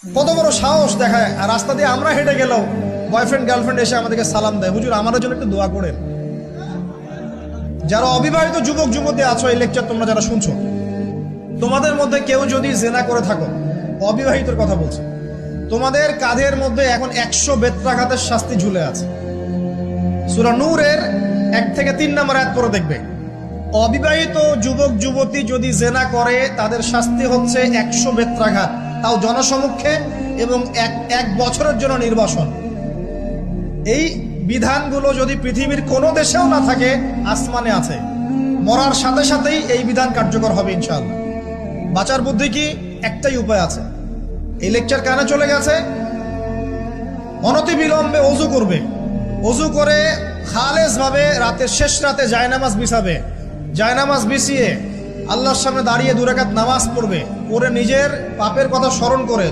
কত বড় সাহস দেখায়। আর রাস্তা দিয়ে আমরা হেঁটে গেলেও বয়ফ্রেন্ড গার্লফ্রেন্ড এসে আমাদেরকে সালাম দেয়, হুজুর আমাদের জন্য একটু দোয়া করেন। যারা অবিবাহিত যুবক যুবতী আছো, এই লেকচার তোমরা যারা শুনছো, তোমাদের মধ্যে কেউ যদি জেনা করে থাকো, অবিবাহিতর কথা বলছো, তোমাদের কাঁধের মধ্যে এখন 100 বেত্রাঘাতের শাস্তি ঝুলে আছে। সূরা নূরের 1 থেকে 3 নম্বর আয়াত পড়ে দেখবে, অবিবাহিত যুবক যুবতী যদি জেনা করে তাদের শাস্তি হচ্ছে 100 বেত্রাঘাত, তাও জনসমক্ষে, এবং এক বছরের জন্য নির্বাসন। এই বিধানগুলো যদি পৃথিবীর কোনো দেশেও না থাকে, আসমানে আছে। মরার সাথে সাথেই এই বিধান কার্যকর হবে ইনশাআল্লাহ। বাঁচার বুদ্ধি কি? একটাই উপায় আছে। এই লেকচার কানে চলে গেছে, অনতি বিলম্বে ওযু করবে। ওযু করে খালেস ভাবে রাতের শেষ রাতে জায়নামাজ বিছাবে। জায়নামাজ বিছিয়ে আল্লাহর সামনে দাঁড়িয়ে 2 রাকাত নামাজ পড়বে। পড়ে নিজের পাপের কথা স্মরণ করে